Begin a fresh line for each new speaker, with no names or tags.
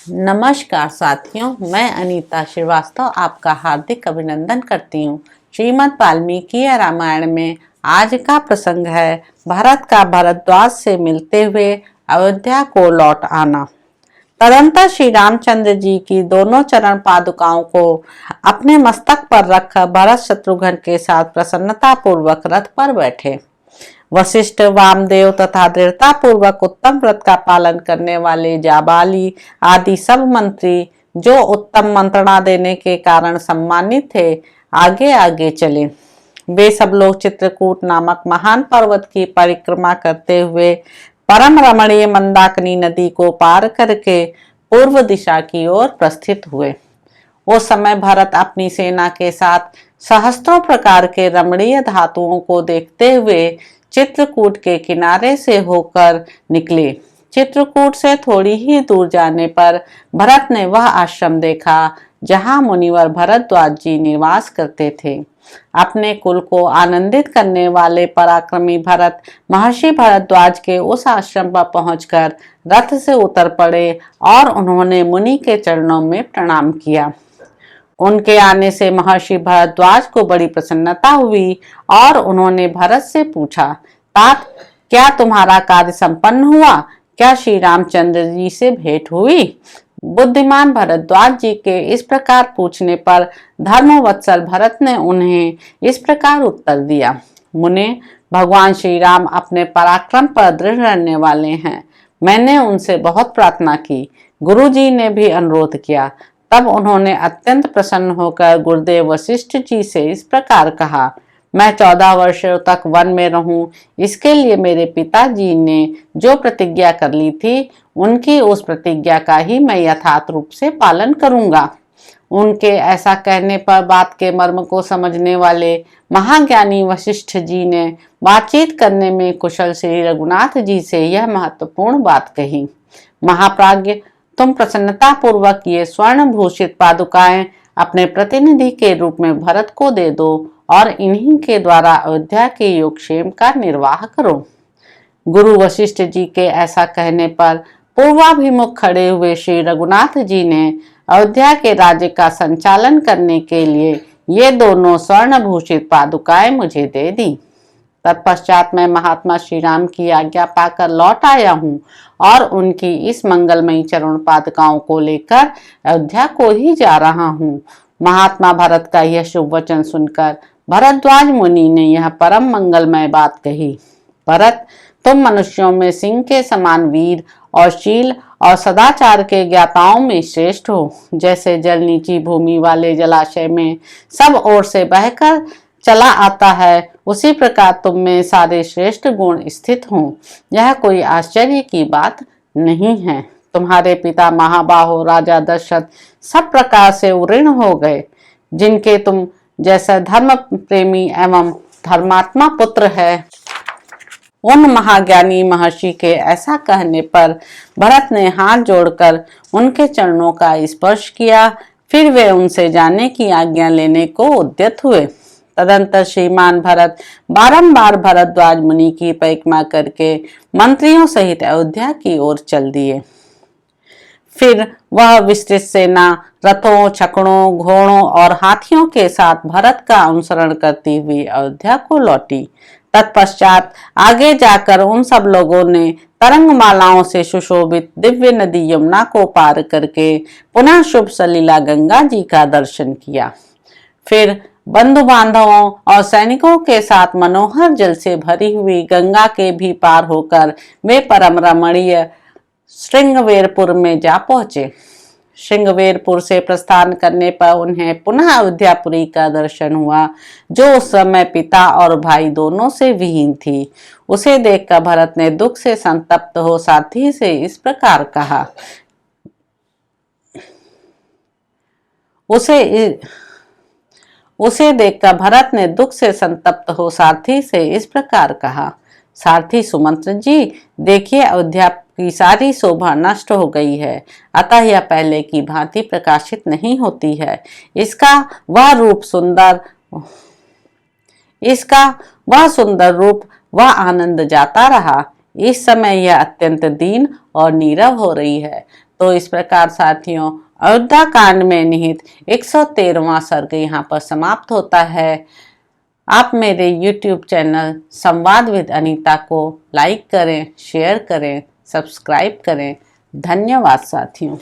नमस्कार साथियों, मैं अनीता श्रीवास्तव आपका हार्दिक अभिनंदन करती हूँ। श्रीमद् वाल्मीकि रामायण में आज का प्रसंग है भरत का भरद्वाज से मिलते हुए अयोध्या को लौट आना। तदंतर श्री रामचंद्र जी की दोनों चरण पादुकाओं को अपने मस्तक पर रख भरत शत्रुघ्न के साथ प्रसन्नता पूर्वक रथ पर बैठे। वशिष्ठ, वामदेव तथा दृढ़ता पूर्वक उत्तम व्रत का पालन करने वाले जाबाली आदि सब मंत्री जो उत्तम मंत्रणा देने के कारण सम्मानित थे, आगे आगे चले। वे सब लोग चित्रकूट नामक महान पर्वत की परिक्रमा करते हुए परम रमणीय मंदाकिनी नदी को पार करके पूर्व दिशा की ओर प्रस्थित हुए। उस समय भरत अपनी सेना के साथ सहस्त्रों प्रकार के रमणीय धातुओं को देखते हुए चित्रकूट के किनारे से होकर निकले। चित्रकूट से थोड़ी ही दूर जाने पर भरत ने वह आश्रम देखा जहां मुनिवर भरद्वाज जी निवास करते थे। अपने कुल को आनंदित करने वाले पराक्रमी भरत महर्षि भरद्वाज के उस आश्रम पर पहुंचकर रथ से उतर पड़े और उन्होंने मुनि के चरणों में प्रणाम किया। उनके आने से महर्षि भरद्वाज को बड़ी प्रसन्नता हुई और उन्होंने भरत से पूछा, तात, क्या तुम्हारा कार्य संपन्न हुआ? क्या श्री रामचंद्र जी से भेंट हुई? बुद्धिमान भरद्वाज जी के इस प्रकार पूछने पर धर्मवत्सल भरत ने उन्हें इस प्रकार उत्तर दिया, मुने, भगवान श्री राम अपने पराक्रम पर दृढ़ रहने वाले हैं। मैंने उनसे बहुत प्रार्थना की, गुरु जी ने भी अनुरोध किया। तब उन्होंने अत्यंत प्रसन्न होकर गुरुदेव वशिष्ठ जी से इस प्रकार कहा, मैं 14 वर्षों तक वन में रहूं, इसके लिए मेरे पिताजी ने जो प्रतिज्ञा कर ली थी, उनकी उस प्रतिज्ञा का ही मैं यथार्थ रूप से पालन करूंगा। उनके ऐसा कहने पर बात के मर्म को समझने वाले महाज्ञानी वशिष्ठ जी ने बातचीत करने में कुशल श्री रघुनाथ जी से यह महत्वपूर्ण बात कही, महाप्राज्ञ, तुम प्रसन्नता पूर्वक ये स्वर्ण भूषित पादुकाएं अपने प्रतिनिधि के रूप में भरत को दे दो और इन्हीं के द्वारा अयोध्या के योगक्षेम का निर्वाह करो। गुरु वशिष्ठ जी के ऐसा कहने पर पूर्वाभिमुख खड़े हुए श्री रघुनाथ जी ने अयोध्या के राज्य का संचालन करने के लिए ये दोनों स्वर्ण भूषित पादुकाएं मुझे दे दी। तत्पश्चात मैं महात्मा श्री राम की आज्ञा पाकर लौट आया हूँ और उनकी इस मंगलमयी चरण पादुकाओं को लेकर अयोध्या को ही जा रहा हूँ। महात्मा भरत का यह शुभ वचन सुनकर भरद्वाज मुनि ने यह परम मंगलमय बात कही, भरत, तुम मनुष्यों में सिंह के समान वीर और शील और सदाचार के ज्ञाताओं में श्रेष्ठ हो। जैसे जल नीची भूमि वाले जलाशय में सब ओर से बहकर चला आता है, उसी प्रकार तुम में सारे श्रेष्ठ गुण स्थित हों। यह कोई आश्चर्य की बात नहीं है। तुम्हारे पिता महाबाहो राजा दशरथ सब प्रकार से उऋण हो गए, जिनके तुम जैसा धर्म प्रेमी एवं धर्मात्मा पुत्र है। उन महाज्ञानी महर्षि के ऐसा कहने पर भरत ने हाथ जोड़कर उनके चरणों का स्पर्श किया। फिर वे उनसे जाने की आज्ञा लेने को उद्यत हुए। तदंतर श्रीमान भरत बारंबार भरद्वाज मुनि की परिक्रमा करके मंत्रियों सहित अयोध्या की ओर चल दिए। फिर वह विस्तृत सेना रथों, छकड़ों, घोड़ों और हाथियों के साथ भरत का अनुसरण करती हुई अयोध्या को लौटी। तत्पश्चात आगे जाकर उन सब लोगों ने तरंगमालाओं से सुशोभित दिव्य नदी यमुना को पार करके पुनः शुभ सलीला गंगा जी का दर्शन किया। फिर बंधु बांधवों और सैनिकों के साथ मनोहर जल से भरी हुई गंगा के भी पार होकर वे परम रमणीय श्रृंगवेरपुर में जा पहुंचे। श्रृंगवेरपुर से प्रस्थान करने पर उन्हें पुनः अयोध्यापुरी का दर्शन हुआ, जो उस समय पिता और भाई दोनों से विहीन थी। उसे देखकर भरत ने दुख से संतप्त हो साथी से इस प्रकार कहा, उसे देखकर भरत ने दुख से संतप्त हो सारथी से इस प्रकार कहा, सारथी सुमंत्र जी, देखिए अयोध्या की सारी शोभा नष्ट हो गई है, अतः यह पहले की भांति प्रकाशित नहीं होती है। इसका वह सुंदर रूप, वह आनंद जाता रहा। इस समय यह अत्यंत दीन और नीरव हो रही है। तो इस प्रकार साथियों अयोध्या कांड में निहित 113वां सर्ग यहाँ पर समाप्त होता है। आप मेरे YouTube चैनल संवाद विद अनीता को लाइक करें, शेयर करें, सब्सक्राइब करें। धन्यवाद साथियों।